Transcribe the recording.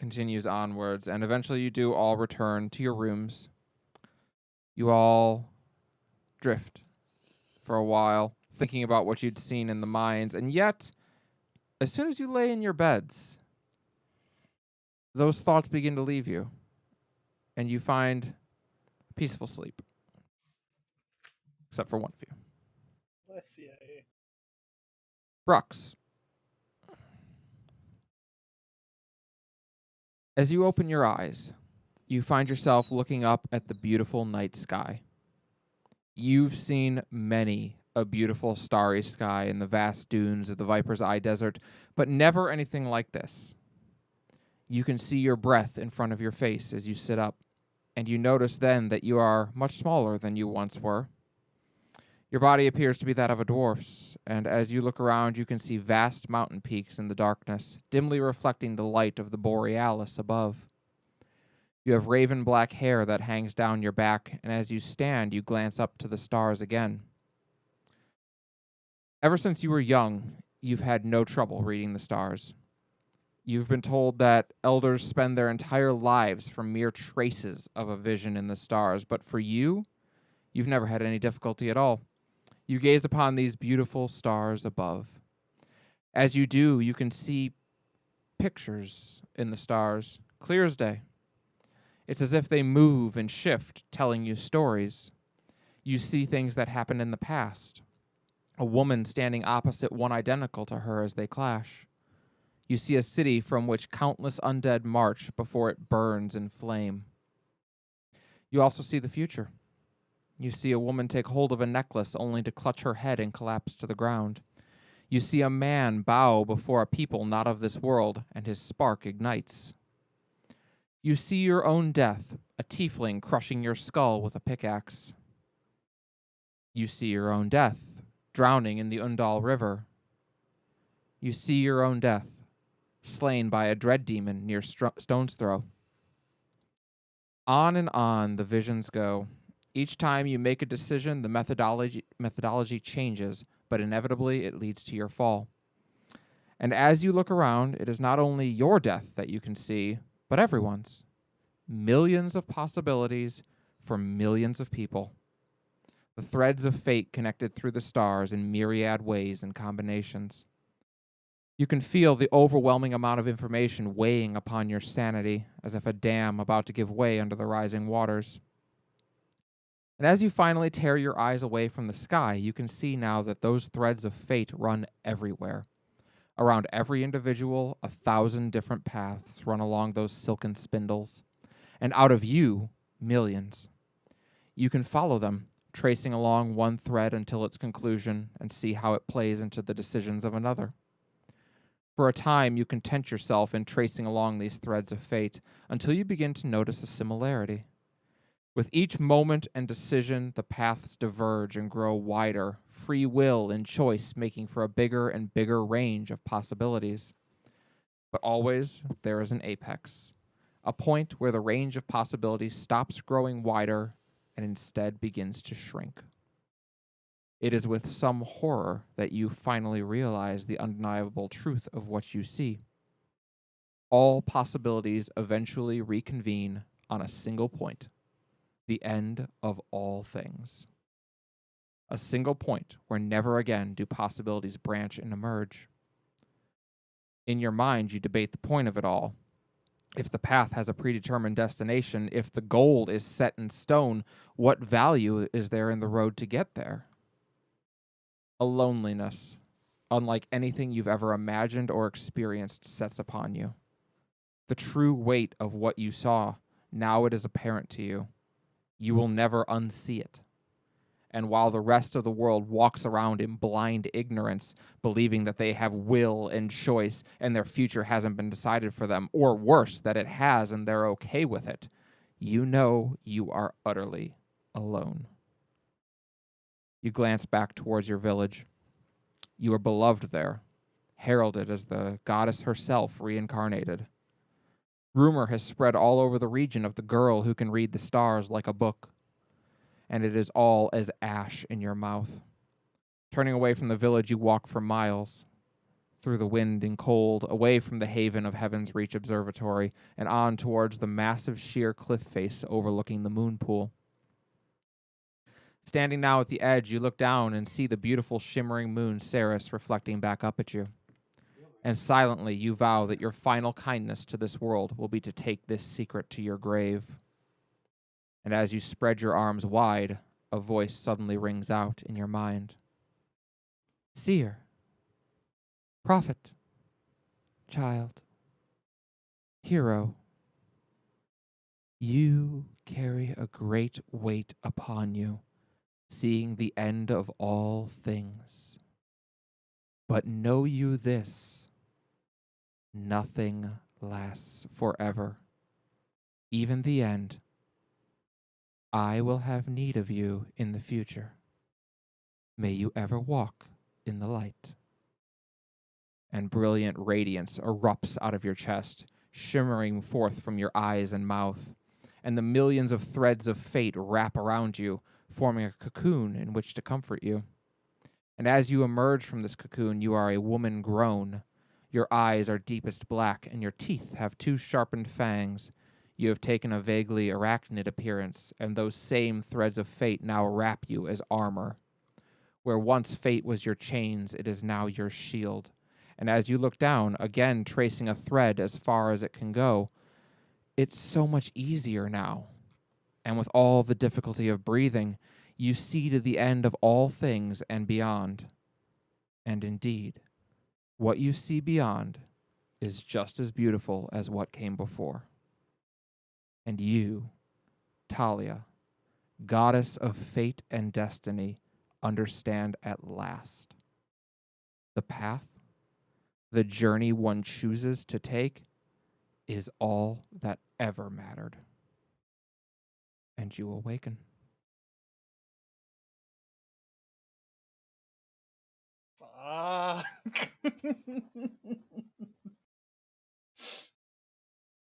continues onwards, and eventually you do all return to your rooms. You all drift for a while, thinking about what you'd seen in the mines, and yet, as soon as you lay in your beds, those thoughts begin to leave you, and you find peaceful sleep, except for one of you. Bless you. Brooks, as you open your eyes, you find yourself looking up at the beautiful night sky. You've seen many a beautiful starry sky in the vast dunes of the Viper's Eye Desert, but never anything like this. You can see your breath in front of your face as you sit up, and you notice then that you are much smaller than you once were. Your body appears to be that of a dwarf's, and as you look around, you can see vast mountain peaks in the darkness, dimly reflecting the light of the borealis above. You have raven black hair that hangs down your back, and as you stand, you glance up to the stars again. Ever since you were young, you've had no trouble reading the stars. You've been told that elders spend their entire lives from mere traces of a vision in the stars, but for you, you've never had any difficulty at all. You gaze upon these beautiful stars above. As you do, you can see pictures in the stars, clear as day. It's as if they move and shift, telling you stories. You see things that happened in the past. A woman standing opposite one identical to her as they clash. You see a city from which countless undead march before it burns in flame. You also see the future. You see a woman take hold of a necklace only to clutch her head and collapse to the ground. You see a man bow before a people not of this world, and his spark ignites. You see your own death, a tiefling crushing your skull with a pickaxe. You see your own death, drowning in the Undal River. You see your own death, slain by a dread demon near Stone's Throw. On and on the visions go. Each time you make a decision, the methodology changes, but inevitably it leads to your fall. And as you look around, it is not only your death that you can see, but everyone's. Millions of possibilities for millions of people. The threads of fate connected through the stars in myriad ways and combinations. You can feel the overwhelming amount of information weighing upon your sanity, as if a dam about to give way under the rising waters. And as you finally tear your eyes away from the sky, you can see now that those threads of fate run everywhere. Around every individual, 1,000 different paths run along those silken spindles. And out of you, millions. You can follow them, tracing along one thread until its conclusion, and see how it plays into the decisions of another. For a time, you content yourself in tracing along these threads of fate until you begin to notice a similarity. With each moment and decision, the paths diverge and grow wider, free will and choice making for a bigger and bigger range of possibilities. But always, there is an apex, a point where the range of possibilities stops growing wider and instead begins to shrink. It is with some horror that you finally realize the undeniable truth of what you see. All possibilities eventually reconvene on a single point. The end of all things. A single point where never again do possibilities branch and emerge. In your mind, you debate the point of it all. If the path has a predetermined destination, if the goal is set in stone, what value is there in the road to get there? A loneliness, unlike anything you've ever imagined or experienced, sets upon you. The true weight of what you saw, now it is apparent to you. You will never unsee it. And while the rest of the world walks around in blind ignorance, believing that they have will and choice and their future hasn't been decided for them, or worse, that it has and they're okay with it, you know you are utterly alone. You glance back towards your village. You are beloved there, heralded as the goddess herself reincarnated. Rumor has spread all over the region of the girl who can read the stars like a book, and it is all as ash in your mouth. Turning away from the village, you walk for miles. through the wind and cold, away from the haven of Heaven's Reach Observatory, and on towards the massive sheer cliff face overlooking the moon pool. Standing now at the edge, you look down and see the beautiful shimmering moon Ceres reflecting back up at you. And silently you vow that your final kindness to this world will be to take this secret to your grave. And as you spread your arms wide, a voice suddenly rings out in your mind. Seer, prophet, child, hero, you carry a great weight upon you, seeing the end of all things. But know you this, nothing lasts forever, even the end. I will have need of you in the future. May you ever walk in the light. And brilliant radiance erupts out of your chest, shimmering forth from your eyes and mouth, and the millions of threads of fate wrap around you, forming a cocoon in which to comfort you. And as you emerge from this cocoon, you are a woman grown. Your eyes are deepest black, and your teeth have two sharpened fangs. You have taken a vaguely arachnid appearance, and those same threads of fate now wrap you as armor. Where once fate was your chains, it is now your shield. And as you look down, again tracing a thread as far as it can go, it's so much easier now. And with all the difficulty of breathing, you see to the end of all things and beyond. And indeed, what you see beyond is just as beautiful as what came before. And you, Talia, goddess of fate and destiny, understand at last. The path, the journey one chooses to take, is all that ever mattered. And you awaken. Fuck.